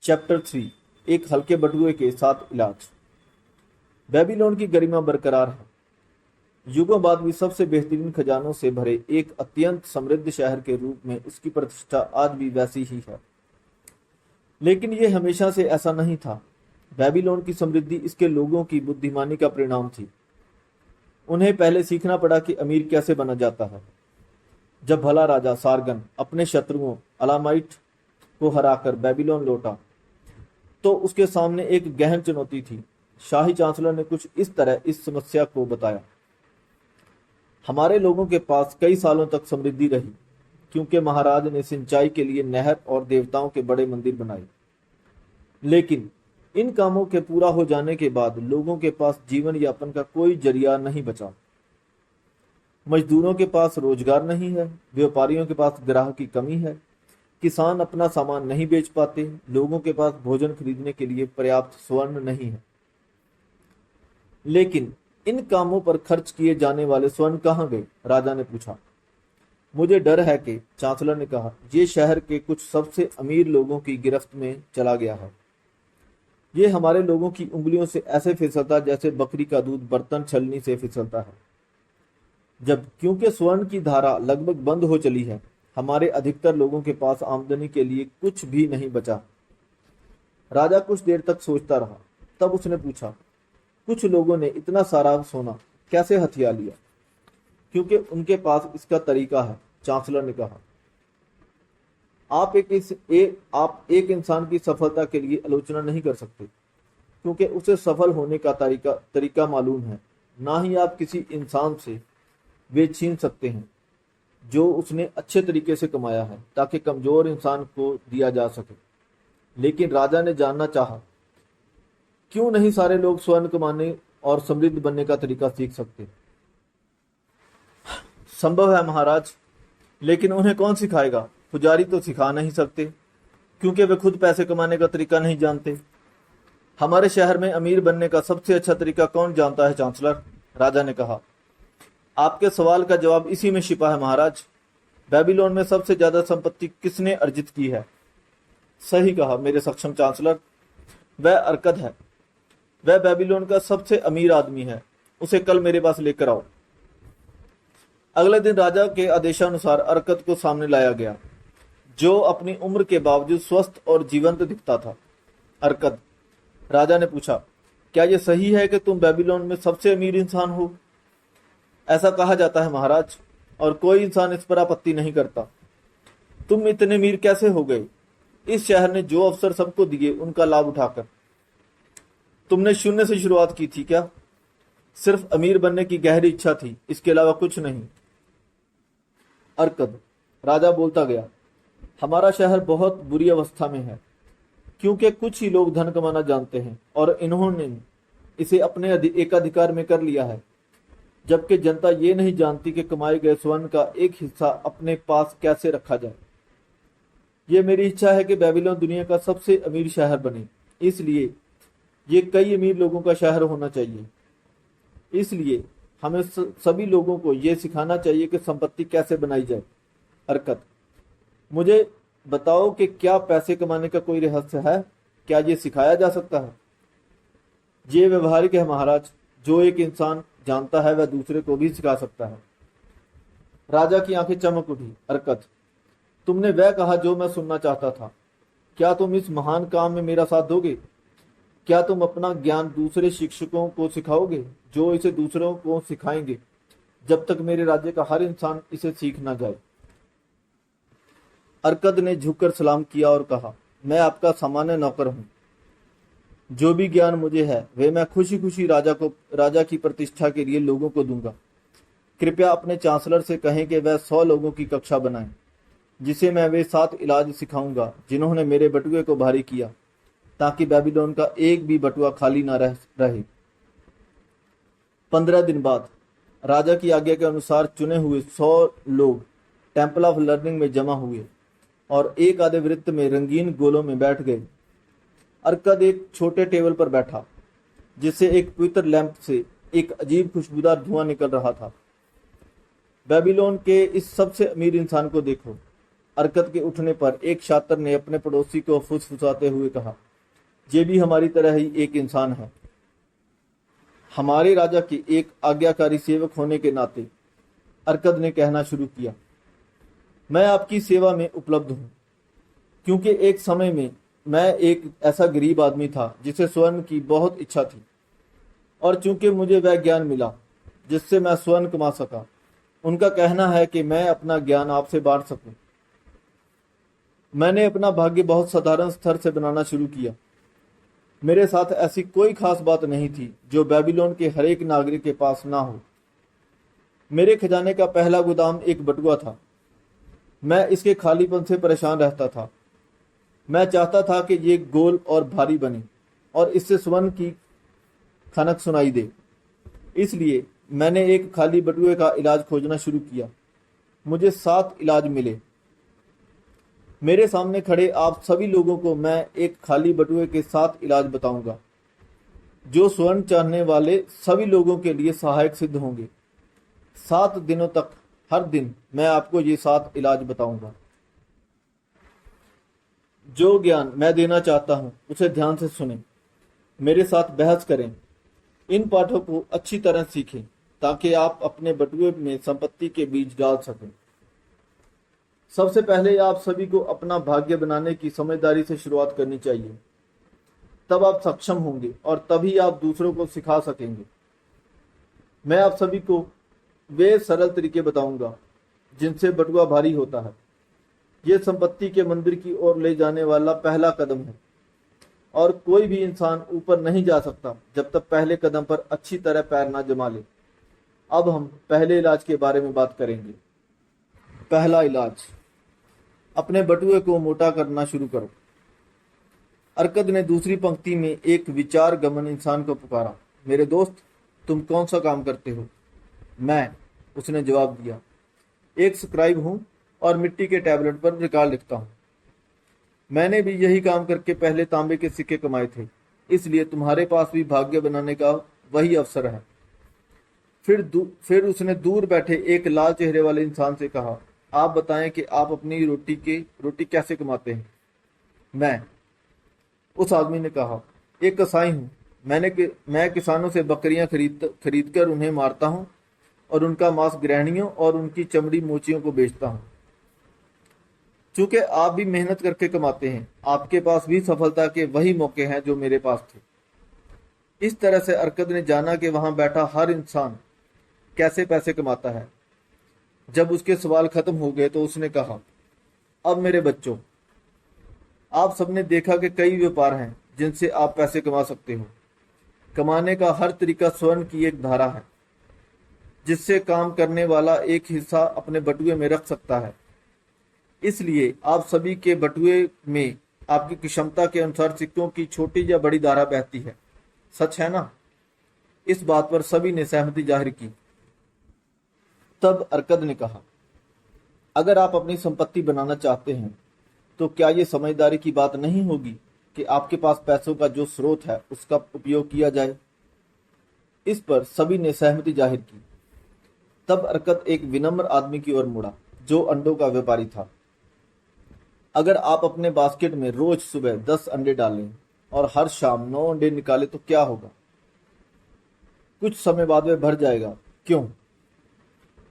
Chapter 3। एक हल्के बटुए के साथ इलाज। बेबीलोन की गरिमा बरकरार है। युगों बाद भी सबसे बेहतरीन खजानों से भरे एक अत्यंत समृद्ध शहर के रूप में उसकी प्रतिष्ठा आज भी वैसी ही है। लेकिन यह हमेशा से ऐसा नहीं था। बेबीलोन की समृद्धि इसके लोगों की बुद्धिमानी का परिणाम थी। उन्हें पहले सीखना पड़ा कि अमीर कैसे बना जाता है। जब भला राजा सारगन अपने शत्रुओं अलामाइट को हराकर बेबीलोन लौटा तो उसके सामने एक गहन चुनौती थी। शाही चांसलर ने कुछ इस तरह इस समस्या को बताया। हमारे लोगों के पास कई सालों तक समृद्धि रही क्योंकि महाराज ने सिंचाई के लिए नहर और देवताओं के बड़े मंदिर बनाए। लेकिन इन कामों के पूरा हो जाने के बाद लोगों के पास जीवन यापन का कोई जरिया नहीं बचा। मजदूरों के पास रोजगार नहीं है, व्यापारियों के पास ग्राहक की कमी है, किसान अपना सामान नहीं बेच पाते, लोगों के पास भोजन खरीदने के लिए पर्याप्त स्वर्ण नहीं है। लेकिन इन कामों पर खर्च किए जाने वाले स्वर्ण कहाँ गए? राजा ने पूछा। मुझे डर है कि, चांसलर ने कहा, ये शहर के कुछ सबसे अमीर लोगों की गिरफ्त में चला गया है। ये हमारे लोगों की उंगलियों से ऐसे फिसलता जैसे बकरी का दूध बर्तन छलनी से फिसलता है। जब क्योंकि स्वर्ण की धारा लगभग बंद हो चली है, हमारे अधिकतर लोगों के पास आमदनी के लिए कुछ भी नहीं बचा। राजा कुछ देर तक सोचता रहा। तब उसने पूछा, कुछ लोगों ने इतना सारा सोना कैसे हथिया लिया? क्योंकि उनके पास इसका तरीका है, चांसलर ने कहा। आप एक इंसान की सफलता के लिए आलोचना नहीं कर सकते क्योंकि उसे सफल होने का तरीका मालूम है। ना ही आप किसी इंसान से वे छीन सकते हैं जो उसने अच्छे तरीके से कमाया है ताकि कमजोर इंसान को दिया जा सके। लेकिन राजा ने जानना चाहा, क्यों नहीं सारे लोग स्वर्ण कमाने और समृद्ध बनने का तरीका सीख सकते? संभव है महाराज, लेकिन उन्हें कौन सिखाएगा? पुजारी तो सिखा नहीं सकते क्योंकि वे खुद पैसे कमाने का तरीका नहीं जानते। हमारे शहर में अमीर बनने का सबसे अच्छा तरीका कौन जानता है चांसलर? राजा ने कहा। आपके सवाल का जवाब इसी में छिपा है महाराज। बेबीलोन में सबसे ज्यादा संपत्ति किसने अर्जित की है? सही कहा मेरे सक्षम चांसलर, वह अरकद है। वह बेबीलोन का सबसे अमीर आदमी है। उसे कल मेरे पास लेकर आओ। अगले दिन राजा के आदेशानुसार अरकद को सामने लाया गया, जो अपनी उम्र के बावजूद स्वस्थ और जीवंत दिखता था। अरकद, राजा ने पूछा, क्या यह सही है कि तुम बेबीलोन में सबसे अमीर इंसान हो? ऐसा कहा जाता है महाराज, और कोई इंसान इस पर आपत्ति नहीं करता। तुम इतने अमीर कैसे हो गए? इस शहर ने जो अवसर सबको दिए उनका लाभ उठाकर। तुमने शून्य से शुरुआत की थी क्या? सिर्फ अमीर बनने की गहरी इच्छा थी, इसके अलावा कुछ नहीं। अरकद, राजा बोलता गया, हमारा शहर बहुत बुरी अवस्था में है क्योंकि कुछ ही लोग धन कमाना जानते हैं और इन्होंने इसे अपने एकाधिकार में कर लिया है, जबकि जनता ये नहीं जानती कि कमाए गए स्वर्ण का एक हिस्सा अपने पास कैसे रखा जाए। ये मेरी इच्छा है कि बेबीलोन दुनिया का सबसे अमीर शहर बने, इसलिए ये कई अमीर लोगों का शहर होना चाहिए। इसलिए हमें सभी लोगों को यह सिखाना चाहिए कि संपत्ति कैसे बनाई जाए। अरकत, मुझे बताओ कि क्या पैसे कमाने का कोई रहस्य है? क्या ये सिखाया जा सकता है? ये व्यवहारिक है महाराज। जो एक इंसान जानता है वह दूसरे को भी सिखा सकता है। राजा की आंखें चमक उठी। अरकत, तुमने वह कहा जो मैं सुनना चाहता था। क्या तुम इस महान काम में मेरा साथ दोगे? क्या तुम अपना ज्ञान दूसरे शिक्षकों को सिखाओगे जो इसे दूसरों को सिखाएंगे जब तक मेरे राज्य का हर इंसान इसे सीख ना जाए? अरकद ने झुककर सलाम किया और कहा, मैं आपका सामान्य नौकर हूं। जो भी ज्ञान मुझे है वे मैं खुशी खुशी राजा की प्रतिष्ठा के लिए लोगों को दूंगा। कृपया अपने चांसलर से कहें कि वह 100 लोगों की कक्षा बनाएं, जिसे मैं वे 7 इलाज सिखाऊंगा जिन्होंने मेरे बटुए को भारी किया, ताकि बेबीलोन का एक भी बटुआ खाली ना रहे। 15 दिन बाद राजा की आज्ञा के अनुसार चुने हुए 100 लोग टेम्पल ऑफ लर्निंग में जमा हुए और एक आधे वृत्त में रंगीन गोलों में बैठ गए। अरकद एक छोटे टेबल पर बैठा, जिससे एक पवित्र लैंप से एक अजीब खुशबूदार धुआं निकल रहा था। बेबीलोन के इस सबसे अमीर इंसान को देखो, अरकत के उठने पर एक छात्र ने अपने पड़ोसी को फुसफुसाते हुए कहा, ये भी हमारी तरह ही एक इंसान है। हमारे राजा के एक आज्ञाकारी सेवक होने के नाते अरकद ने कहना शुरू किया, मैं आपकी सेवा में उपलब्ध हूं, क्योंकि एक समय में मैं एक ऐसा गरीब आदमी था जिसे स्वर्ण की बहुत इच्छा थी, और चूंकि मुझे वह ज्ञान मिला जिससे मैं स्वर्ण कमा सका, उनका कहना है कि मैं अपना ज्ञान आपसे बांट सकूं। मैंने अपना भाग्य बहुत साधारण स्तर से बनाना शुरू किया। मेरे साथ ऐसी कोई खास बात नहीं थी जो बेबीलोन के हर एक नागरिक के पास ना हो। मेरे खजाने का पहला गोदाम एक बटुआ था। मैं इसके खालीपन से परेशान रहता था। मैं चाहता था कि ये गोल और भारी बने और इससे स्वर्ण की खनक सुनाई दे। इसलिए मैंने एक खाली बटुए का इलाज खोजना शुरू किया। मुझे 7 इलाज मिले। मेरे सामने खड़े आप सभी लोगों को मैं एक खाली बटुए के 7 इलाज बताऊंगा, जो स्वर्ण चाहने वाले सभी लोगों के लिए सहायक सिद्ध होंगे। 7 दिनों तक हर दिन मैं आपको ये 7 इलाज बताऊंगा। जो ज्ञान मैं देना चाहता हूं उसे ध्यान से सुनें, मेरे साथ बहस करें, इन पाठों को अच्छी तरह सीखें ताकि आप अपने बटुए में संपत्ति के बीज डाल सकें। सबसे पहले आप सभी को अपना भाग्य बनाने की समझदारी से शुरुआत करनी चाहिए। तब आप सक्षम होंगे और तभी आप दूसरों को सिखा सकेंगे। मैं आप सभी को वे सरल तरीके बताऊंगा जिनसे बटुआ भारी होता है। यह संपत्ति के मंदिर की ओर ले जाने वाला पहला कदम है, और कोई भी इंसान ऊपर नहीं जा सकता जब तक पहले कदम पर अच्छी तरह पैर ना जमा ले। अब हम पहले इलाज के बारे में बात करेंगे। पहला इलाज, अपने बटुए को मोटा करना शुरू करो। अरकद ने दूसरी पंक्ति में एक विचार गमन इंसान को पुकारा, मेरे दोस्त, तुम कौन सा काम करते हो? मैं, उसने जवाब दिया, एक स्क्राइब हूं और मिट्टी के टैबलेट पर रिकॉर्ड लिखता हूं। मैंने भी यही काम करके पहले तांबे के सिक्के कमाए थे, इसलिए तुम्हारे पास भी भाग्य बनाने का वही अवसर है। फिर उसने दूर बैठे एक लाल चेहरे वाले इंसान से कहा, आप बताएं कि आप अपनी रोटी कैसे कमाते हैं? मैं, उस आदमी ने कहा, एक कसाई हूं। मैं किसानों से बकरियां खरीद कर उन्हें मारता हूं और उनका मांस गृहिणियों और उनकी चमड़ी मोचियों को बेचता हूं। चूंकि आप भी मेहनत करके कमाते हैं, आपके पास भी सफलता के वही मौके हैं जो मेरे पास थे। इस तरह से अरकद ने जाना कि वहां बैठा हर इंसान कैसे पैसे कमाता है। जब उसके सवाल खत्म हो गए तो उसने कहा, अब मेरे बच्चों, आप सबने देखा कि कई व्यापार हैं जिनसे आप पैसे कमा सकते हो। कमाने का हर तरीका स्वर्ण की एक धारा है, जिससे काम करने वाला एक हिस्सा अपने बटुए में रख सकता है। इसलिए आप सभी के बटुए में आपकी क्षमता के अनुसार सिक्कों की छोटी या बड़ी धारा बहती है। सच है ना? इस बात पर सभी ने सहमति जाहिर की। तब अरकद ने कहा, अगर आप अपनी संपत्ति बनाना चाहते हैं तो क्या ये समझदारी की बात नहीं होगी कि आपके पास पैसों का जो स्रोत है उसका उपयोग किया जाए? इस पर सभी ने सहमति जाहिर की। तब अरकद एक विनम्र आदमी की ओर मुड़ा जो अंडों का व्यापारी था। अगर आप अपने बास्केट में रोज सुबह 10 अंडे डालें और हर शाम 9 अंडे निकालें तो क्या होगा? कुछ समय बाद वह भर जाएगा। क्यों?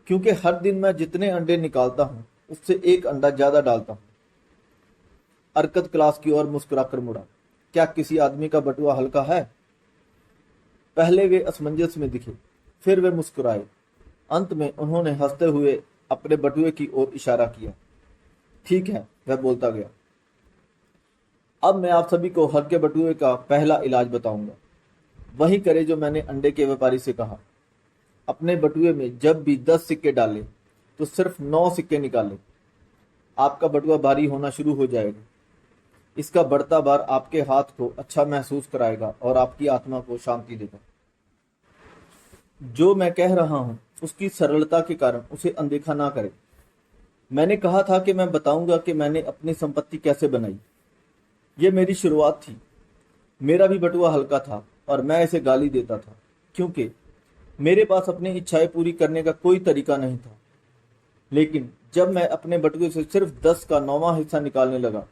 क्योंकि हर दिन मैं जितने अंडे निकालता हूं उससे एक अंडा ज्यादा डालता हूं। अरकद क्लास की ओर मुस्कुराकर मुड़ा। क्या किसी आदमी का बटुआ हल्का है? पहले वे असमंजस में दिखे, फिर वे मुस्कुराए। अंत में उन्होंने हंसते हुए अपने बटुए की ओर इशारा किया। ठीक है, वह बोलता गया। अब मैं आप सभी को हल्के बटुए का पहला इलाज बताऊंगा। वही करे जो मैंने अंडे के व्यापारी से कहा। अपने बटुए में जब भी 10 सिक्के डालें तो सिर्फ 9 सिक्के निकालें। आपका बटुआ भारी होना शुरू हो जाएगा। इसका बढ़ता भार आपके हाथ को अच्छा महसूस कराएगा और आपकी आत्मा को शांति देगा। जो मैं कह रहा हूं उसकी सरलता के कारण उसे अनदेखा ना करें। मैंने कहा था कि मैं बताऊंगा कि मैंने अपनी संपत्ति कैसे बनाई। यह मेरी शुरुआत थी। मेरा भी बटुआ हल्का था और मैं इसे गाली देता था, क्योंकि मेरे पास अपनी इच्छाएं पूरी करने का कोई तरीका नहीं था। लेकिन जब मैं अपने बटुए से सिर्फ 10 का 9वां हिस्सा निकालने लगा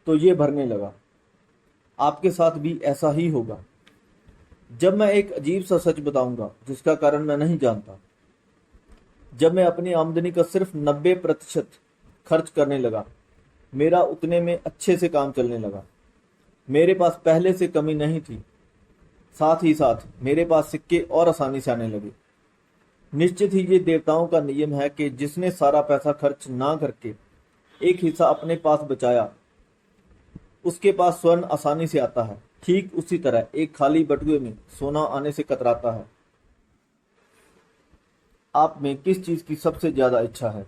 तो ये भरने लगा। आपके साथ भी ऐसा ही होगा। जब मैं एक अजीब सा सच बताऊंगा जिसका कारण मैं नहीं जानता, जब मैं अपनी आमदनी का सिर्फ 90% खर्च करने लगा, मेरा उतने में अच्छे से काम चलने लगा। मेरे पास पहले से कमी नहीं थी, साथ ही साथ मेरे पास सिक्के और आसानी से आने लगे। निश्चित ही ये देवताओं का नियम है कि जिसने सारा पैसा खर्च ना करके एक हिस्सा अपने पास बचाया, उसके पास स्वर्ण आसानी से आता है। ठीक उसी तरह एक खाली बटुए में सोना आने से कतराता है। आप में किस चीज की सबसे ज्यादा इच्छा है?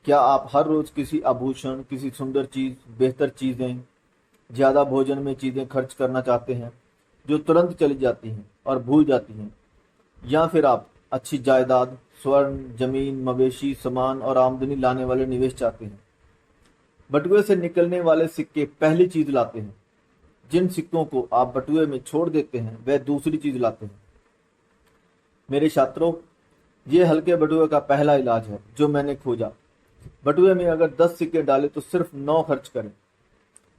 क्या आप हर रोज किसी आभूषण, किसी सुंदर चीज, बेहतर चीजें, ज्यादा भोजन में चीजें खर्च करना चाहते हैं जो तुरंत चली जाती हैं और भूल जाती हैं? या फिर आप अच्छी जायदाद, स्वर्ण, जमीन, मवेशी, सामान और आमदनी लाने वाले निवेश चाहते हैं? बटुए से निकलने वाले सिक्के पहली चीज लाते हैं। जिन सिक्कों को आप बटुए में छोड़ देते हैं वह दूसरी चीज लाते हैं। मेरे छात्रों, ये हल्के बटुए का पहला इलाज है जो मैंने खोजा। बटुए में अगर 10 सिक्के डाले तो सिर्फ 9 खर्च करें।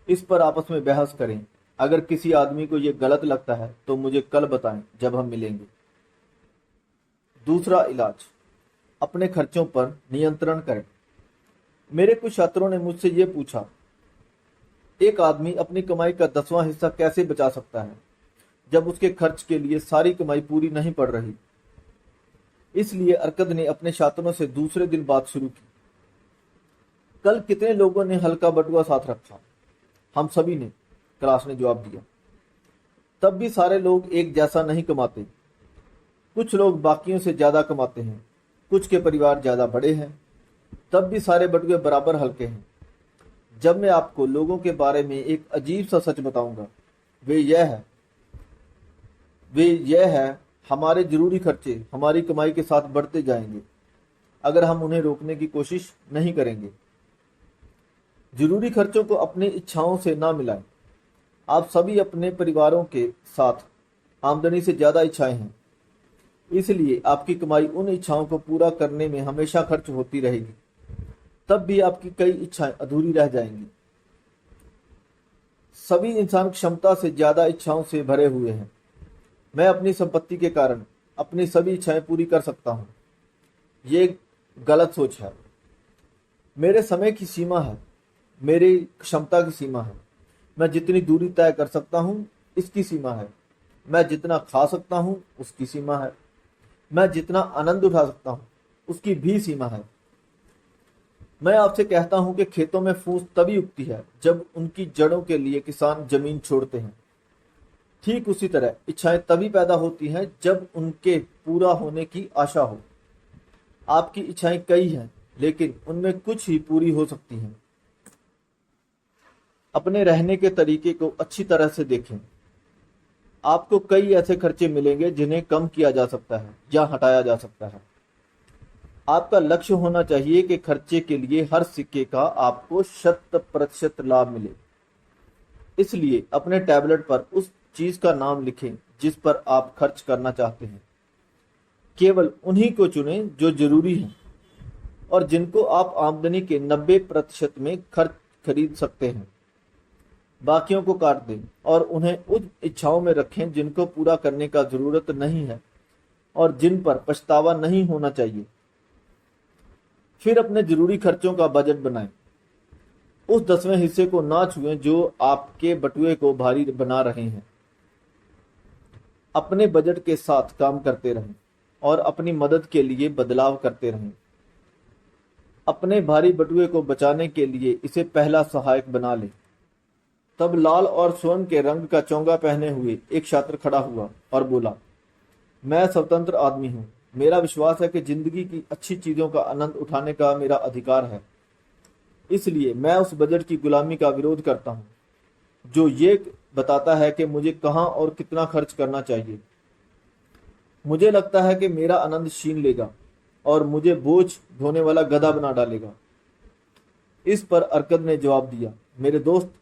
इस पर आपस में बहस करें। अगर किसी आदमी को यह गलत लगता है तो मुझे कल बताएं जब हम मिलेंगे। दूसरा इलाज, अपने खर्चों पर नियंत्रण करें। मेरे कुछ छात्रों ने मुझसे यह पूछा, एक आदमी अपनी कमाई का 10वां हिस्सा कैसे बचा सकता है जब उसके खर्च के लिए सारी कमाई पूरी नहीं पड़ रही? इसलिए अर्कद ने अपने छात्रों से दूसरे दिन बात शुरू की। कल कितने लोगों ने हल्का बटुआ साथ रखा? हम सभी ने, क्लास ने जवाब दिया। तब भी सारे लोग एक जैसा नहीं कमाते। कुछ लोग बाकियों से ज्यादा कमाते हैं, कुछ के परिवार ज्यादा बड़े हैं। तब भी सारे बटुए बराबर हल्के हैं। जब मैं आपको लोगों के बारे में एक अजीब सा सच बताऊंगा, वे यह है हमारे जरूरी खर्चे हमारी कमाई के साथ बढ़ते जाएंगे अगर हम उन्हें रोकने की कोशिश नहीं करेंगे। जरूरी खर्चों को अपनी इच्छाओं से ना मिलाएं। आप सभी अपने परिवारों के साथ आमदनी से ज्यादा इच्छाएं हैं, इसलिए आपकी कमाई उन इच्छाओं को पूरा करने में हमेशा खर्च होती रहेगी। तब भी आपकी कई इच्छाएं अधूरी रह जाएंगी। सभी इंसान क्षमता से ज्यादा इच्छाओं से भरे हुए हैं। मैं अपनी संपत्ति के कारण अपनी सभी इच्छाएं पूरी कर सकता हूं। ये गलत सोच है। मेरे समय की सीमा है, मेरी क्षमता की सीमा है। मैं जितनी दूरी तय कर सकता हूं इसकी सीमा है। मैं जितना खा सकता हूं उसकी सीमा है। मैं जितना आनंद उठा सकता हूं उसकी भी सीमा है। मैं आपसे कहता हूं कि खेतों में फूस तभी उगती है जब उनकी जड़ों के लिए किसान जमीन छोड़ते हैं। ठीक उसी तरह इच्छाएं तभी पैदा होती हैं जब उनके पूरा होने की आशा हो। आपकी इच्छाएं कई हैं, लेकिन उनमें कुछ ही पूरी हो सकती हैं। अपने रहने के तरीके को अच्छी तरह से देखें। आपको कई ऐसे खर्चे मिलेंगे जिन्हें कम किया जा सकता है या हटाया जा सकता है। आपका लक्ष्य होना चाहिए कि खर्चे के लिए हर सिक्के का आपको 100% लाभ मिले। इसलिए अपने टैबलेट पर उस चीज का नाम लिखें जिस पर आप खर्च करना चाहते हैं। केवल उन्हीं को चुनें जो जरूरी हैं और जिनको आप आमदनी के 90% में खरीद सकते हैं। बाकियों को काट दें और उन्हें उन इच्छाओं में रखें जिनको पूरा करने का जरूरत नहीं है और जिन पर पछतावा नहीं होना चाहिए। फिर अपने जरूरी खर्चों का बजट बनाएं। उस 10वें हिस्से को ना छुएं जो आपके बटुए को भारी बना रहे हैं। अपने बजट के साथ काम करते रहें और अपनी मदद के लिए बदलाव करते रहें। अपने भारी बटुए को बचाने के लिए इसे पहला सहायक बना लें। तब लाल और स्वर्ण के रंग का चोंगा पहने हुए एक छात्र खड़ा हुआ और बोला, मैं स्वतंत्र आदमी हूं। मेरा विश्वास है कि जिंदगी की अच्छी चीजों का आनंद उठाने का मेरा अधिकार है। इसलिए मैं उस बजट की गुलामी का विरोध करता हूं जो ये बताता है कि मुझे कहां और कितना खर्च करना चाहिए। मुझे लगता है कि मेरा आनंद छीन लेगा और मुझे बोझ ढोने वाला गधा बना डालेगा। इस पर अर्कद ने जवाब दिया, मेरे दोस्त,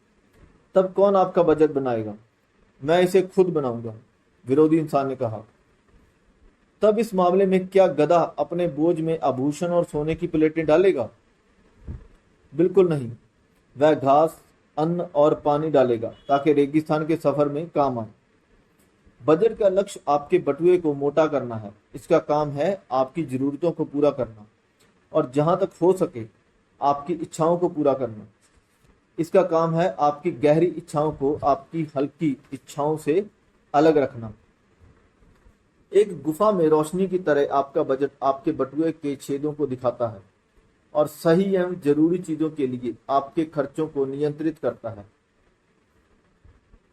तब कौन आपका बजट बनाएगा? मैं इसे खुद बनाऊंगा। विरोधी इंसान ने कहा। तब इस मामले में क्या गधा अपने बोझ में आभूषण और सोने की प्लेटें डालेगा? बिल्कुल नहीं। वह घास, अन्न और पानी डालेगा ताकि रेगिस्तान के सफर में काम आए। बजट का लक्ष्य आपके बटुए को मोटा करना है। इसका काम है आपकी जरूरतों को पूरा करना और जहां तक हो सके आपकी इच्छाओं को पूरा करना। इसका काम है आपकी गहरी इच्छाओं को आपकी हल्की इच्छाओं से अलग रखना। एक गुफा में रोशनी की तरह आपका बजट आपके बटुए के छेदों को दिखाता है और सही एवं जरूरी चीजों के लिए आपके खर्चों को नियंत्रित करता है।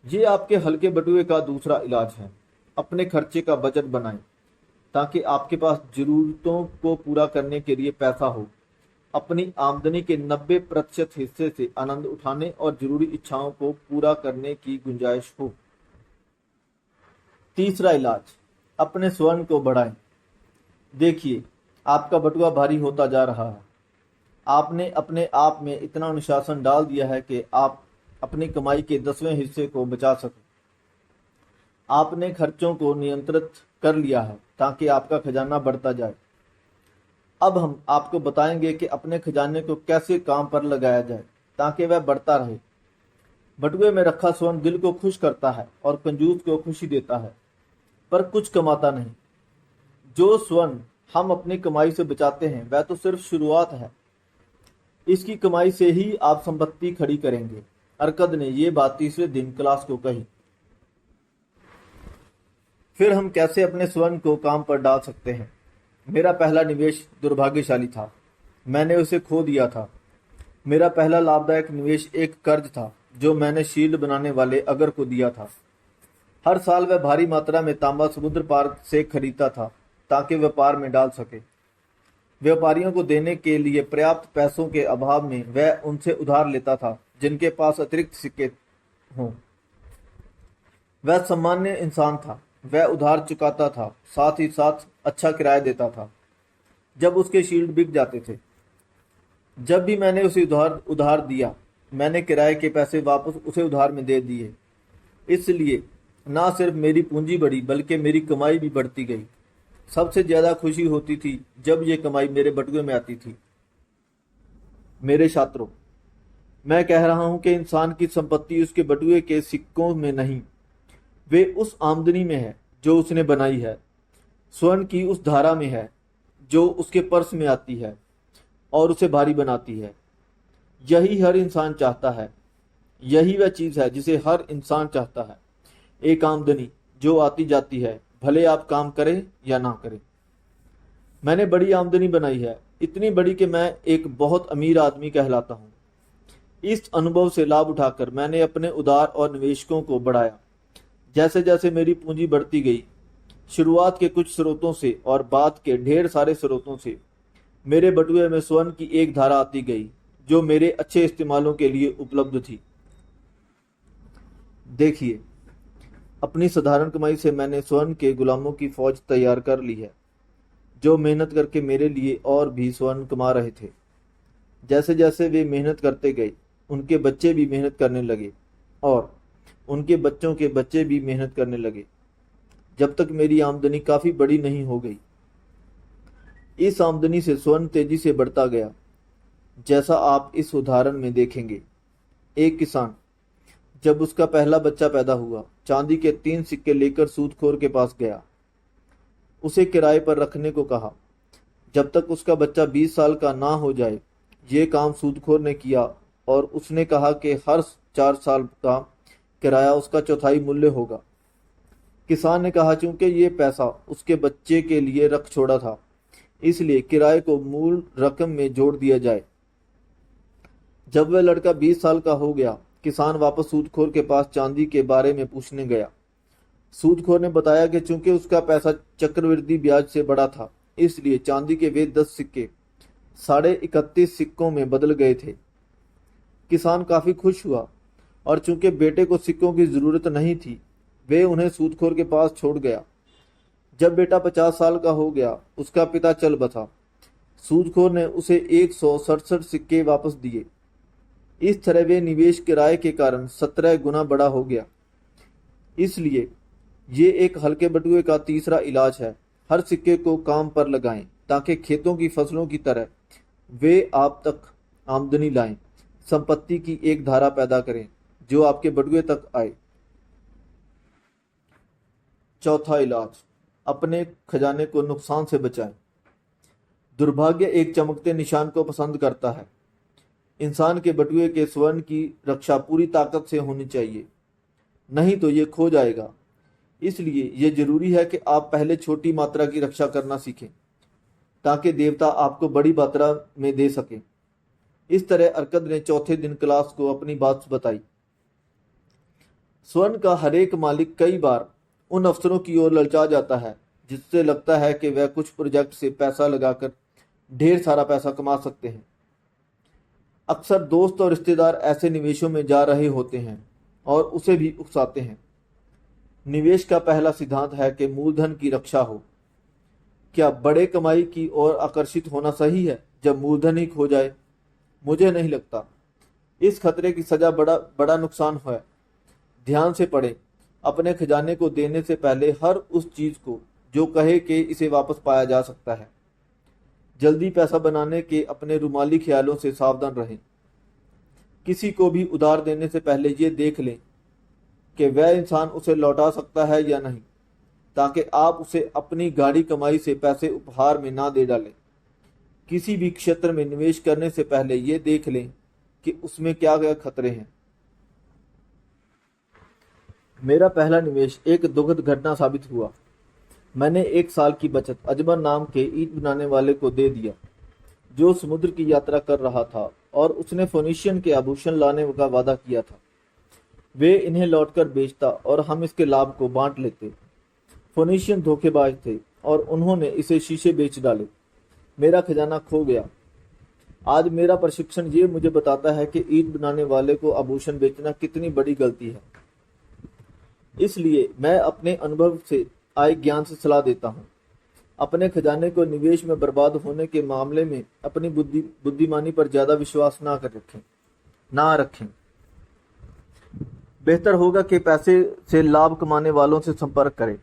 ये आपके हल्के बटुए का दूसरा इलाज है। अपने खर्चे का बजट बनाएं ताकि आपके पास जरूरतों को पूरा करने के लिए पैसा हो। अपनी आमदनी के 90% हिस्से से आनंद उठाने और जरूरी इच्छाओं को पूरा करने की गुंजाइश हो। तीसरा इलाज, अपने स्वर्ण को बढ़ाएं। देखिए, आपका बटुआ भारी होता जा रहा है। आपने अपने आप में इतना अनुशासन डाल दिया है कि आप अपनी कमाई के 10वें हिस्से को बचा सकें। आपने खर्चों को नियंत्रित कर लिया है ताकि आपका खजाना बढ़ता जाए। अब हम आपको बताएंगे कि अपने खजाने को कैसे काम पर लगाया जाए ताकि वह बढ़ता रहे। बटुए में रखा स्वर्ण दिल को खुश करता है और कंजूस को खुशी देता है, पर कुछ कमाता नहीं। जो स्वर्ण हम अपनी कमाई से बचाते हैं वह तो सिर्फ शुरुआत है। इसकी कमाई से ही आप संपत्ति खड़ी करेंगे। अरकद ने यह बात तीसरे दिन क्लास को कही। फिर हम कैसे अपने स्वर्ण को काम पर डाल सकते हैं? मेरा पहला निवेश दुर्भाग्यशाली था। मैंने उसे खो दिया था। मेरा पहला लाभदायक निवेश एक कर्ज था जो मैंने शील्ड बनाने वाले अगर को दिया था। हर साल वह भारी मात्रा में तांबा समुद्र पार से खरीदता था ताकि व्यापार में डाल सके। व्यापारियों को देने के लिए पर्याप्त पैसों के अभाव में वह उनसे उधार लेता था जिनके पास अतिरिक्त सिक्के हों। वह सामान्य इंसान था। वह उधार चुकाता था, साथ ही साथ अच्छा किराया देता था जब उसके शील्ड बिक जाते थे। जब भी मैंने उसे उधार दिया, मैंने किराए के पैसे वापस उसे उधार में दे दिए। इसलिए ना सिर्फ मेरी पूंजी बढ़ी बल्कि मेरी कमाई भी बढ़ती गई। सबसे ज्यादा खुशी होती थी जब ये कमाई मेरे बटुए में आती थी। मेरे छात्रों, मैं कह रहा हूं कि इंसान की संपत्ति उसके बटुए के सिक्कों में नहीं, वे उस आमदनी में है जो उसने बनाई है। स्वर्ण की उस धारा में है जो उसके पर्स में आती है और उसे भारी बनाती है। यही हर इंसान चाहता है। यही वह चीज है जिसे हर इंसान चाहता है। एक आमदनी जो आती जाती है, भले आप काम करें या ना करें। मैंने बड़ी आमदनी बनाई है, इतनी बड़ी कि मैं एक बहुत अमीर आदमी कहलाता हूं। इस अनुभव से लाभ उठाकर मैंने अपने उधार और निवेशकों को बढ़ाया। जैसे जैसे मेरी पूंजी बढ़ती गई, शुरुआत के कुछ स्रोतों से और बाद के ढेर सारे स्रोतों से, मेरे बटुए में स्वर्ण की एक धारा आती गई जो मेरे अच्छे इस्तेमालों के लिए उपलब्ध थी। देखिए, अपनी साधारण कमाई से मैंने स्वर्ण के गुलामों की फौज तैयार कर ली है जो मेहनत करके मेरे लिए और भी स्वर्ण कमा रहे थे। जैसे जैसे वे मेहनत करते गए, उनके बच्चे भी मेहनत करने लगे और उनके बच्चों के बच्चे भी मेहनत करने लगे, जब तक मेरी आमदनी काफी बड़ी नहीं हो गई। इस आमदनी से स्वर्ण तेजी से बढ़ता गया, जैसा आप इस उदाहरण में देखेंगे। एक किसान जब उसका पहला बच्चा पैदा हुआ, चांदी के 3 सिक्के लेकर सूदखोर के पास गया। उसे किराए पर रखने को कहा जब तक उसका बच्चा 20 साल का ना हो जाए। ये काम सूदखोर ने किया और उसने कहा कि हर 4 साल का किराया उसका चौथाई मूल्य होगा। किसान ने कहा चूंकि ये पैसा उसके बच्चे के लिए रख छोड़ा था, इसलिए किराए को मूल रकम में जोड़ दिया जाए। जब वह लड़का 20 साल का हो गया, किसान वापस सूदखोर के पास चांदी के बारे में पूछने गया। सूदखोर ने बताया कि चूंकि उसका पैसा चक्रवृद्धि ब्याज से बड़ा था, इसलिए चांदी के वे 10 सिक्के 31.5 सिक्कों में बदल गए थे। किसान काफी खुश हुआ और चूंकि बेटे को सिक्कों की जरूरत नहीं थी, वे उन्हें सूदखोर के पास छोड़ गया। जब बेटा 50 साल का हो गया, उसका पिता चल बसा। सूदखोर ने उसे 167 सिक्के वापस दिए। इस तरह वे निवेश किराए के कारण 17 गुना बड़ा हो गया। इसलिए ये एक हल्के बटुए का तीसरा इलाज है। हर सिक्के को काम पर लगाएं ताकि खेतों की फसलों की तरह वे आप तक आमदनी लाएं, संपत्ति की एक धारा पैदा करें जो आपके बटुए तक आए। चौथा इलाज, अपने खजाने को नुकसान से बचाएं। दुर्भाग्य एक चमकते निशान को पसंद करता है। इंसान के बटुए के स्वर्ण की रक्षा पूरी ताकत से होनी चाहिए, नहीं तो ये खो जाएगा। इसलिए यह जरूरी है कि आप पहले छोटी मात्रा की रक्षा करना सीखें ताकि देवता आपको बड़ी मात्रा में दे सकें। इस तरह अर्कद ने चौथे दिन क्लास को अपनी बात बताई। स्वर्ण का हरेक मालिक कई बार उन अफसरों की ओर ललचा जाता है जिससे लगता है कि वह कुछ प्रोजेक्ट से पैसा लगाकर ढेर सारा पैसा कमा सकते हैं। अक्सर दोस्त और रिश्तेदार ऐसे निवेशों में जा रहे होते हैं और उसे भी उकसाते हैं। निवेश का पहला सिद्धांत है कि मूलधन की रक्षा हो। क्या बड़े कमाई की ओर आकर्षित होना सही है जब मूलधन ही खो जाए? मुझे नहीं लगता। इस खतरे की सजा बड़ा नुकसान है। ध्यान से पढ़ें। अपने खजाने को देने से पहले हर उस चीज को जो कहे कि इसे वापस पाया जा सकता है। जल्दी पैसा बनाने के अपने रुमाली ख्यालों से सावधान रहें। किसी को भी उधार देने से पहले ये देख लें कि वह इंसान उसे लौटा सकता है या नहीं, ताकि आप उसे अपनी गाढ़ी कमाई से पैसे उपहार में ना दे डालें। किसी भी क्षेत्र में निवेश करने से पहले ये देख लें कि उसमें क्या क्या खतरे हैं। मेरा पहला निवेश एक दुखद घटना साबित हुआ। मैंने 1 साल की बचत अजमल नाम के ईंट बनाने वाले को दे दिया, जो समुद्र की यात्रा कर रहा था और उसने फोनीशियन के आभूषण लाने का वादा किया था। वे इन्हें लौटकर बेचता और हम इसके लाभ को बांट लेते। फोनीशियन धोखेबाज थे और उन्होंने इसे शीशे बेच डाले। मेरा खजाना खो गया। आज मेरा प्रशिक्षण ये मुझे बताता है कि ईंट बनाने वाले को आभूषण बेचना कितनी बड़ी गलती है। इसलिए मैं अपने अनुभव से आए ज्ञान से सलाह देता हूँ। अपने खजाने को निवेश में बर्बाद होने के मामले में अपनी बुद्धिमानी पर ज्यादा विश्वास ना रखें। बेहतर होगा कि पैसे से लाभ कमाने वालों से संपर्क करें।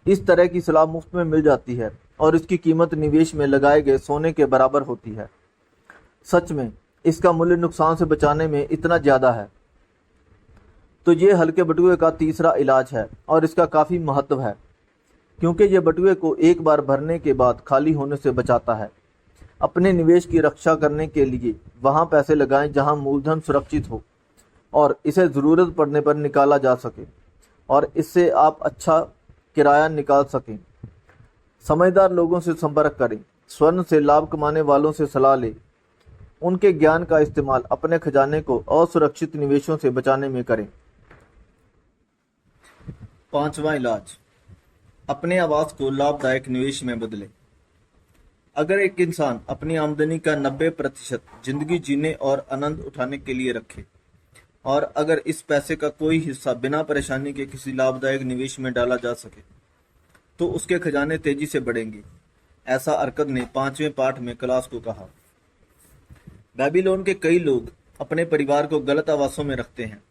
इस तरह की सलाह मुफ्त में मिल जाती है और इसकी कीमत निवेश में लगाए गए सोने के बराबर होती है। सच में इसका मूल्य नुकसान से बचाने में इतना ज्यादा है। तो ये हल्के बटुए का तीसरा इलाज है और इसका काफी महत्व है, क्योंकि ये बटुए को एक बार भरने के बाद खाली होने से बचाता है। अपने निवेश की रक्षा करने के लिए वहां पैसे लगाएं जहां मूलधन सुरक्षित हो और इसे जरूरत पड़ने पर निकाला जा सके और इससे आप अच्छा किराया निकाल सकें। समझदार लोगों से संपर्क करें। स्वर्ण से लाभ कमाने वालों से सलाह लें। उनके ज्ञान का इस्तेमाल अपने खजाने को असुरक्षित निवेशों से बचाने में करें। 5वां इलाज, अपने आवास को लाभदायक निवेश में बदलें। अगर एक इंसान अपनी आमदनी का 90% जिंदगी जीने और आनंद उठाने के लिए रखे और अगर इस पैसे का कोई हिस्सा बिना परेशानी के किसी लाभदायक निवेश में डाला जा सके तो उसके खजाने तेजी से बढ़ेंगे। ऐसा अर्कद ने 5वें पाठ में क्लास को कहा। बेबीलोन के कई लोग अपने परिवार को गलत आवासों में रखते हैं।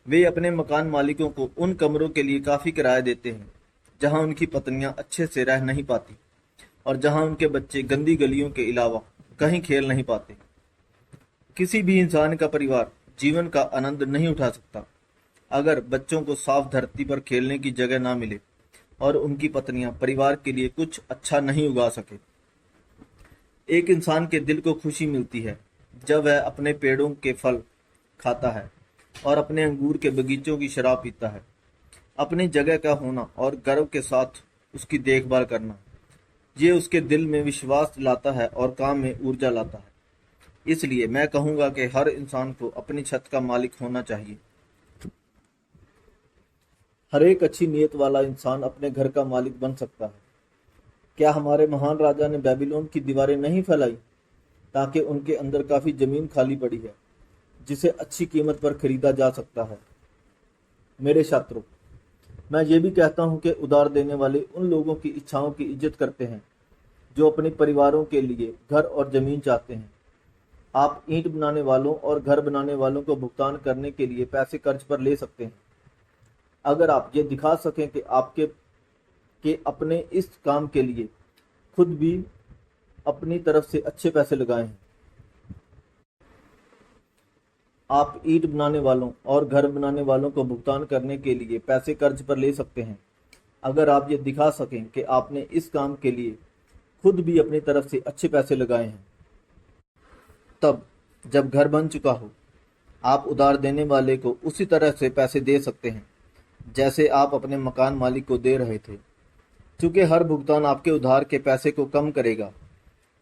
वे अपने मकान मालिकों को उन कमरों के लिए काफी किराया देते हैं जहां उनकी पत्नियां अच्छे से रह नहीं पाती और जहां उनके बच्चे गंदी गलियों के अलावा कहीं खेल नहीं पाते। किसी भी इंसान का परिवार जीवन का आनंद नहीं उठा सकता अगर बच्चों को साफ धरती पर खेलने की जगह ना मिले और उनकी पत्नियां परिवार के लिए कुछ अच्छा नहीं उगा सके। एक इंसान के दिल को खुशी मिलती है जब वह अपने पेड़ों के फल खाता है और अपने अंगूर के बगीचों की शराब पीता है। अपनी जगह का होना और गर्व के साथ उसकी देखभाल करना, ये उसके दिल में विश्वास लाता है और काम में ऊर्जा लाता है। इसलिए मैं कहूंगा कि हर इंसान को अपनी छत का मालिक होना चाहिए। हर एक अच्छी नीयत वाला इंसान अपने घर का मालिक बन सकता है। क्या हमारे महान राजा ने बेबीलोन की दीवारें नहीं फैलाई ताकि उनके अंदर काफी जमीन खाली पड़ी है जिसे अच्छी कीमत पर खरीदा जा सकता है? मेरे छात्रों, मैं ये भी कहता हूं कि उधार देने वाले उन लोगों की इच्छाओं की इज्जत करते हैं जो अपने परिवारों के लिए घर और जमीन चाहते हैं। आप ईंट बनाने वालों और घर बनाने वालों को भुगतान करने के लिए पैसे कर्ज पर ले सकते हैं अगर आप ये दिखा सकें कि आपके कि अपने इस काम के लिए खुद भी अपनी तरफ से अच्छे पैसे लगाए हैं। आप ईंट बनाने वालों और घर बनाने वालों को भुगतान करने के लिए पैसे कर्ज पर ले सकते हैं। अगर आप ये दिखा सकें कि आपने इस काम के लिए खुद भी अपनी तरफ से अच्छे पैसे लगाए हैं, तब जब घर बन चुका हो, आप उधार देने वाले को उसी तरह से पैसे दे सकते हैं जैसे आप अपने मकान मालिक को दे रहे थे। चूंकि हर भुगतान आपके उधार के पैसे को कम करेगा,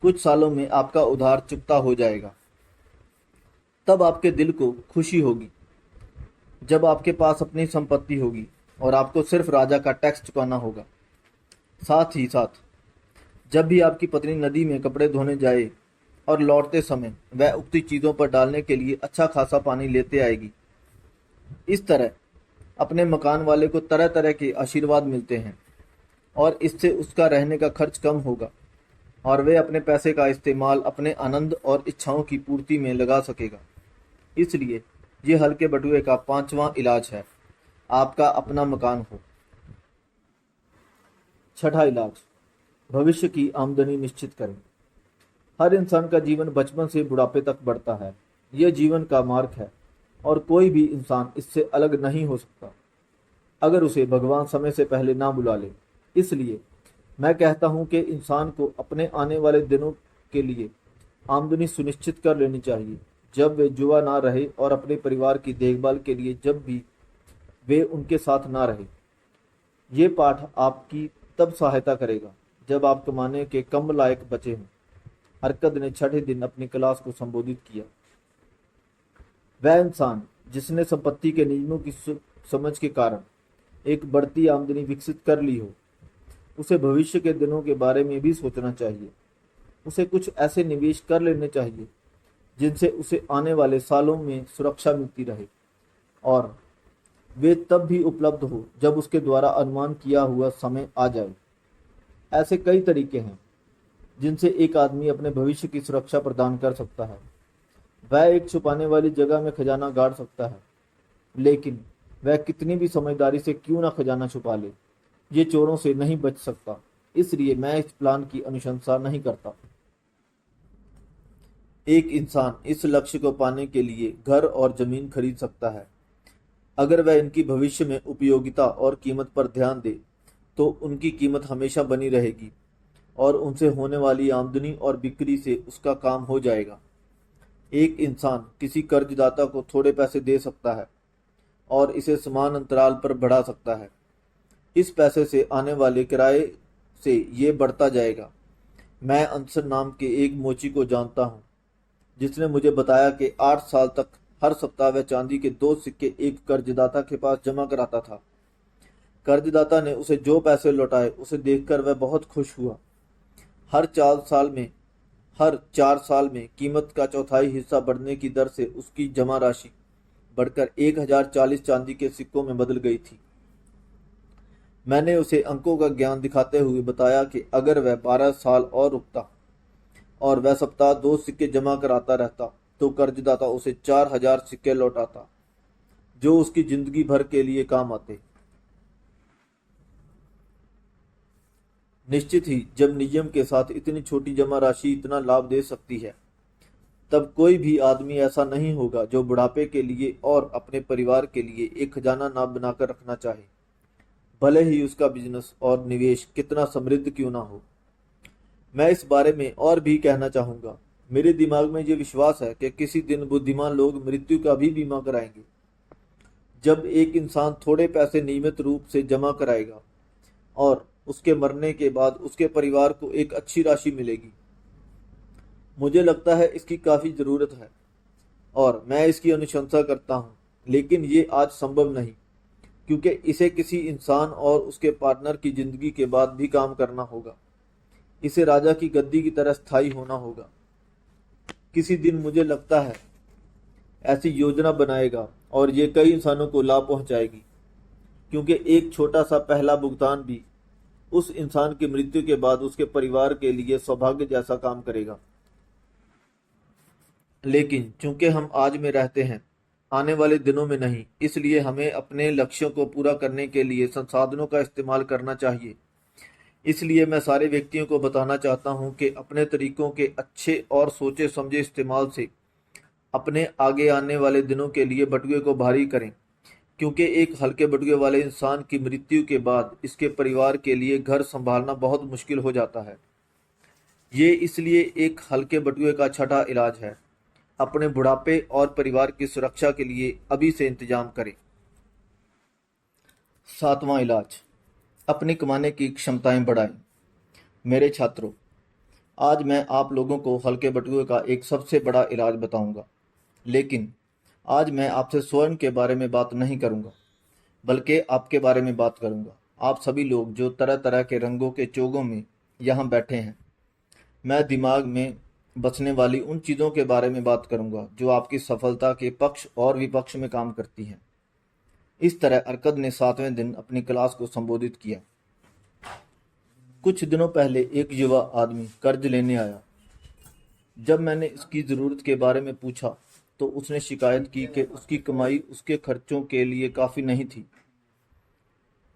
कुछ सालों में आपका उधार चुकता हो जाएगा। तब आपके दिल को खुशी होगी जब आपके पास अपनी संपत्ति होगी और आपको सिर्फ राजा का टैक्स चुकाना होगा। साथ ही साथ जब भी आपकी पत्नी नदी में कपड़े धोने जाए और लौटते समय वह उगती चीज़ों पर डालने के लिए अच्छा खासा पानी लेते आएगी। इस तरह अपने मकान वाले को तरह तरह के आशीर्वाद मिलते हैं और इससे उसका रहने का खर्च कम होगा और वे अपने पैसे का इस्तेमाल अपने आनंद और इच्छाओं की पूर्ति में लगा सकेगा। इसलिए ये हल्के बटुए का 5वां इलाज है, आपका अपना मकान हो। छठा इलाज, भविष्य की आमदनी निश्चित करें। हर इंसान का जीवन बचपन से बुढ़ापे तक बढ़ता है। यह जीवन का मार्ग है और कोई भी इंसान इससे अलग नहीं हो सकता अगर उसे भगवान समय से पहले ना बुला ले। इसलिए मैं कहता हूं कि इंसान को अपने आने वाले दिनों के लिए आमदनी सुनिश्चित कर लेनी चाहिए जब वे जुआ ना रहे और अपने परिवार की देखभाल के लिए जब भी वे उनके साथ ना रहे। ये पाठ आपकी तब सहायता करेगा जब आप कमाने के कम लायक बचे हों। अरकद ने छठे दिन अपनी क्लास को संबोधित किया। वह इंसान जिसने संपत्ति के नियमों की समझ के कारण एक बढ़ती आमदनी विकसित कर ली हो, उसे भविष्य के दिनों के बारे में भी सोचना चाहिए। उसे कुछ ऐसे निवेश कर लेने चाहिए जिनसे उसे आने वाले सालों में सुरक्षा मिलती रहे और वे तब भी उपलब्ध हो जब उसके द्वारा अनुमान किया हुआ समय आ जाए। ऐसे कई तरीके हैं जिनसे एक आदमी अपने भविष्य की सुरक्षा प्रदान कर सकता है। वह एक छुपाने वाली जगह में खजाना गाड़ सकता है, लेकिन वह कितनी भी समझदारी से क्यों ना खजाना छुपा ले, ये चोरों से नहीं बच सकता। इसलिए मैं इस प्लान की अनुशंसा नहीं करता। एक इंसान इस लक्ष्य को पाने के लिए घर और जमीन खरीद सकता है। अगर वह इनकी भविष्य में उपयोगिता और कीमत पर ध्यान दे तो उनकी कीमत हमेशा बनी रहेगी और उनसे होने वाली आमदनी और बिक्री से उसका काम हो जाएगा। एक इंसान किसी कर्जदाता को थोड़े पैसे दे सकता है और इसे समान अंतराल पर बढ़ा सकता है। इस पैसे से आने वाले किराए से ये बढ़ता जाएगा। मैं अंसर नाम के एक मोची को जानता हूँ जिसने मुझे बताया कि 8 साल तक हर सप्ताह वह चांदी के 2 सिक्के एक कर्जदाता के पास जमा कराता था। कर्जदाता ने उसे जो पैसे लौटाए उसे देखकर वह बहुत खुश हुआ। हर 4 साल में कीमत का चौथाई हिस्सा बढ़ने की दर से उसकी जमा राशि बढ़कर 1040 चांदी के सिक्कों में बदल गई थी। मैंने उसे अंकों का ज्ञान दिखाते हुए बताया कि अगर वह 12 साल और रुकता और वह सप्ताह 2 सिक्के जमा कराता रहता तो कर्जदाता उसे 4000 सिक्के लौटाता, जो उसकी जिंदगी भर के लिए काम आते। निश्चित ही जब नियम के साथ इतनी छोटी जमा राशि इतना लाभ दे सकती है, तब कोई भी आदमी ऐसा नहीं होगा जो बुढ़ापे के लिए और अपने परिवार के लिए एक खजाना ना बनाकर रखना चाहे, भले ही उसका बिजनेस और निवेश कितना समृद्ध क्यों ना हो। मैं इस बारे में और भी कहना चाहूंगा। मेरे दिमाग में ये विश्वास है कि किसी दिन बुद्धिमान लोग मृत्यु का भी बीमा कराएंगे। जब एक इंसान थोड़े पैसे नियमित रूप से जमा कराएगा और उसके मरने के बाद उसके परिवार को एक अच्छी राशि मिलेगी। मुझे लगता है इसकी काफी जरूरत है और मैं इसकी अनुशंसा करता हूँ, लेकिन ये आज संभव नहीं क्योंकि इसे किसी इंसान और उसके पार्टनर की जिंदगी के बाद भी काम करना होगा। इसे राजा की गद्दी की तरह स्थायी होना होगा। किसी दिन मुझे लगता है ऐसी योजना बनाएगा और ये कई इंसानों को लाभ पहुंचाएगी, क्योंकि एक छोटा सा पहला भुगतान भी उस इंसान की मृत्यु के बाद उसके परिवार के लिए सौभाग्य जैसा काम करेगा। लेकिन चूंकि हम आज में रहते हैं, आने वाले दिनों में नहीं, इसलिए हमें अपने लक्ष्यों को पूरा करने के लिए संसाधनों का इस्तेमाल करना चाहिए इसलिए मैं सारे व्यक्तियों को बताना चाहता हूं कि अपने तरीकों के अच्छे और सोचे समझे इस्तेमाल से अपने आगे आने वाले दिनों के लिए बटुए को भारी करें, क्योंकि एक हल्के बटुए वाले इंसान की मृत्यु के बाद इसके परिवार के लिए घर संभालना बहुत मुश्किल हो जाता है। ये इसलिए एक हल्के बटुए का छठा इलाज है। अपने बुढ़ापे और परिवार की सुरक्षा के लिए अभी से इंतजाम करें। सातवां इलाज, अपनी कमाने की क्षमताएं बढ़ाएं। मेरे छात्रों, आज मैं आप लोगों को हल्के बटुए का एक सबसे बड़ा इलाज बताऊंगा। लेकिन आज मैं आपसे स्वर्ण के बारे में बात नहीं करूंगा, बल्कि आपके बारे में बात करूंगा। आप सभी लोग जो तरह तरह के रंगों के चोगों में यहाँ बैठे हैं। मैं दिमाग में बसने वाली उन चीज़ों के बारे में बात करूंगा जो आपकी सफलता के पक्ष और विपक्ष में काम करती हैं। इस तरह अरकद ने 7वें दिन अपनी क्लास को संबोधित किया। कुछ दिनों पहले एक युवा आदमी कर्ज लेने आया। जब मैंने इसकी ज़रूरत के बारे में पूछा तो उसने शिकायत की कि उसकी कमाई उसके खर्चों के लिए काफ़ी नहीं थी।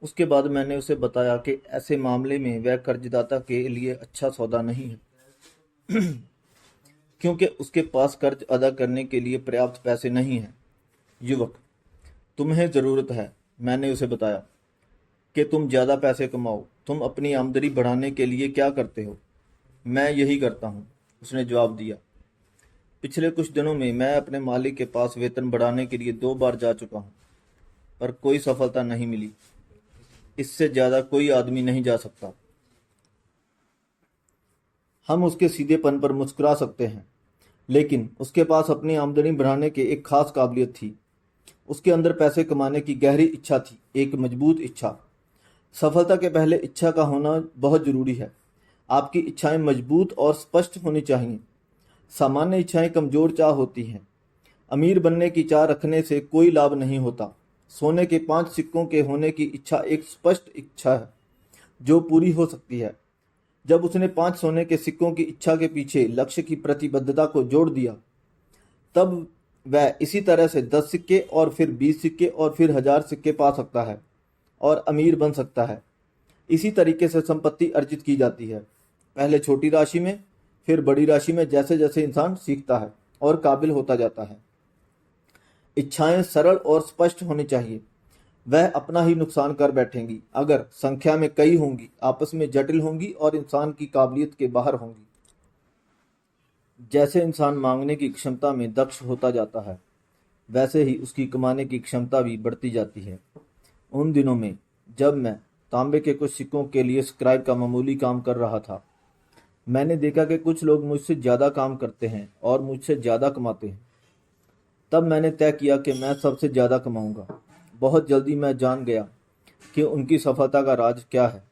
उसके बाद मैंने उसे बताया कि ऐसे मामले में वह कर्जदाता के लिए अच्छा सौदा नहीं है, क्योंकि उसके पास कर्ज अदा करने के लिए पर्याप्त पैसे नहीं हैं। युवक, तुम्हें ज़रूरत है, मैंने उसे बताया, कि तुम ज़्यादा पैसे कमाओ। तुम अपनी आमदनी बढ़ाने के लिए क्या करते हो? मैं यही करता हूँ, उसने जवाब दिया। पिछले कुछ दिनों में मैं अपने मालिक के पास वेतन बढ़ाने के लिए 2 बार जा चुका हूँ, पर कोई सफलता नहीं मिली। इससे ज़्यादा कोई आदमी नहीं जा सकता। हम उसके सीधेपन पर मुस्कुरा सकते हैं, लेकिन उसके पास अपनी आमदनी बढ़ाने की एक खास काबिलियत थी। उसके अंदर पैसे कमाने की गहरी इच्छा थी, एक मजबूत इच्छा। सफलता के पहले इच्छा का होना बहुत जरूरी है। आपकी इच्छाएं मजबूत और स्पष्ट होनी चाहिए। सामान्य इच्छाएं कमजोर चाह होती हैं। अमीर बनने की चाह रखने से कोई लाभ नहीं होता। सोने के 5 सिक्कों के होने की इच्छा एक स्पष्ट इच्छा है जो पूरी हो सकती है। जब उसने 5 सोने के सिक्कों की इच्छा के पीछे लक्ष्य की प्रतिबद्धता को जोड़ दिया, तब वह इसी तरह से 10 सिक्के और फिर 20 सिक्के और फिर 1000 सिक्के पा सकता है और अमीर बन सकता है। इसी तरीके से संपत्ति अर्जित की जाती है, पहले छोटी राशि में, फिर बड़ी राशि में, जैसे जैसे इंसान सीखता है और काबिल होता जाता है। इच्छाएं सरल और स्पष्ट होनी चाहिए। वह अपना ही नुकसान कर बैठेंगी अगर संख्या में कई होंगी, आपस में जटिल होंगी और इंसान की काबिलियत के बाहर होंगी। जैसे इंसान मांगने की क्षमता में दक्ष होता जाता है, वैसे ही उसकी कमाने की क्षमता भी बढ़ती जाती है। उन दिनों में जब मैं तांबे के कुछ सिक्कों के लिए स्क्राइब का मामूली काम कर रहा था, मैंने देखा कि कुछ लोग मुझसे ज़्यादा काम करते हैं और मुझसे ज़्यादा कमाते हैं। तब मैंने तय किया कि मैं सबसे ज़्यादा कमाऊंगा। बहुत जल्दी मैं जान गया कि उनकी सफलता का राज क्या है।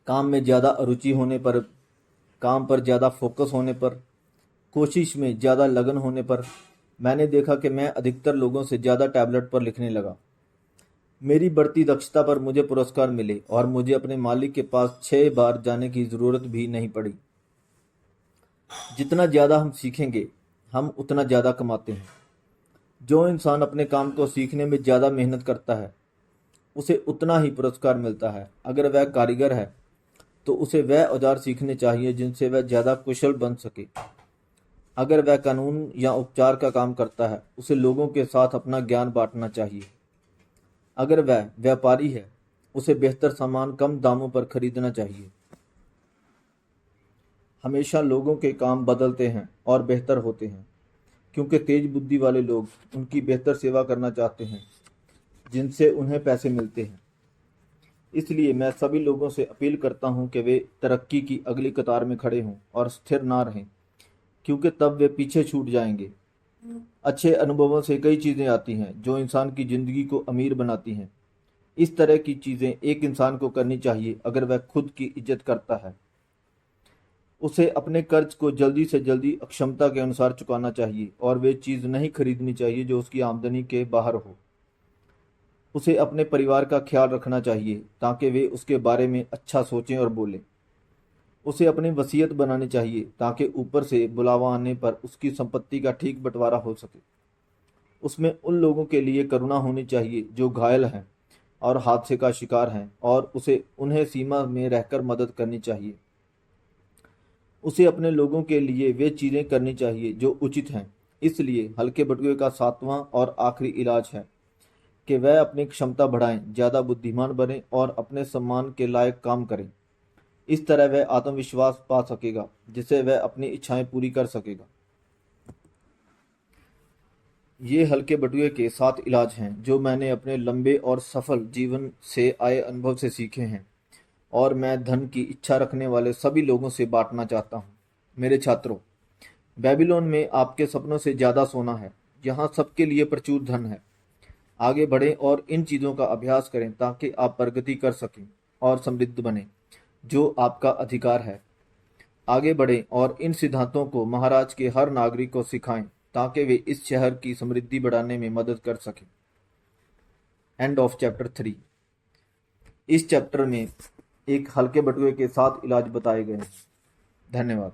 काम में ज़्यादा अरुचि होने पर, काम पर ज़्यादा फोकस होने पर, कोशिश में ज़्यादा लगन होने पर मैंने देखा कि मैं अधिकतर लोगों से ज़्यादा टैबलेट पर लिखने लगा। मेरी बढ़ती दक्षता पर मुझे पुरस्कार मिले और मुझे अपने मालिक के पास 6 बार जाने की ज़रूरत भी नहीं पड़ी। जितना ज़्यादा हम सीखेंगे, हम उतना ज़्यादा कमाते हैं। जो इंसान अपने काम को सीखने में ज़्यादा मेहनत करता है, उसे उतना ही पुरस्कार मिलता है। अगर वह कारीगर है तो उसे वह औजार सीखने चाहिए जिनसे वह ज़्यादा कुशल बन सके। अगर वह कानून या उपचार का काम करता है, उसे लोगों के साथ अपना ज्ञान बांटना चाहिए। अगर वह व्यापारी है, उसे बेहतर सामान कम दामों पर खरीदना चाहिए। हमेशा लोगों के काम बदलते हैं और बेहतर होते हैं, क्योंकि तेज बुद्धि वाले लोग उनकी बेहतर सेवा करना चाहते हैं जिनसे उन्हें पैसे मिलते हैं। इसलिए मैं सभी लोगों से अपील करता हूं कि वे तरक्की की अगली कतार में खड़े हों और स्थिर ना रहें, क्योंकि तब वे पीछे छूट जाएंगे। अच्छे अनुभवों से कई चीज़ें आती हैं जो इंसान की ज़िंदगी को अमीर बनाती हैं। इस तरह की चीज़ें एक इंसान को करनी चाहिए अगर वह खुद की इज्जत करता है। उसे अपने कर्ज को जल्दी से जल्दी अक्षमता के अनुसार चुकाना चाहिए और वे चीज़ नहीं खरीदनी चाहिए जो उसकी आमदनी के बाहर हो। उसे अपने परिवार का ख्याल रखना चाहिए ताकि वे उसके बारे में अच्छा सोचें और बोलें। उसे अपनी वसीयत बनानी चाहिए ताकि ऊपर से बुलावा आने पर उसकी संपत्ति का ठीक बंटवारा हो सके। उसमें उन लोगों के लिए करुणा होनी चाहिए जो घायल हैं, और हादसे का शिकार हैं और उसे उन्हें सीमा में रहकर मदद करनी चाहिए। उसे अपने लोगों के लिए वे चीज़ें करनी चाहिए जो उचित हैं। इसलिए हल्के बटुए का सातवां और आखिरी इलाज है कि वह अपनी क्षमता बढ़ाएं, ज़्यादा बुद्धिमान बने और अपने सम्मान के लायक काम करें। इस तरह वह आत्मविश्वास पा सकेगा जिससे वह अपनी इच्छाएं पूरी कर सकेगा। ये हल्के बटुए के 7 इलाज हैं जो मैंने अपने लंबे और सफल जीवन से आए अनुभव से सीखे हैं और मैं धन की इच्छा रखने वाले सभी लोगों से बांटना चाहता हूँ। मेरे छात्रों, बेबीलोन में आपके सपनों से ज़्यादा सोना है। यहाँ सबके लिए प्रचुर धन है। आगे बढ़ें और इन चीज़ों का अभ्यास करें ताकि आप प्रगति कर सकें और समृद्ध बनें, जो आपका अधिकार है। आगे बढ़ें और इन सिद्धांतों को महाराज के हर नागरिक को सिखाएं ताकि वे इस शहर की समृद्धि बढ़ाने में मदद कर सकें। End of chapter 3। इस चैप्टर में एक हल्के बटुए के 7 इलाज बताए गए हैं। धन्यवाद।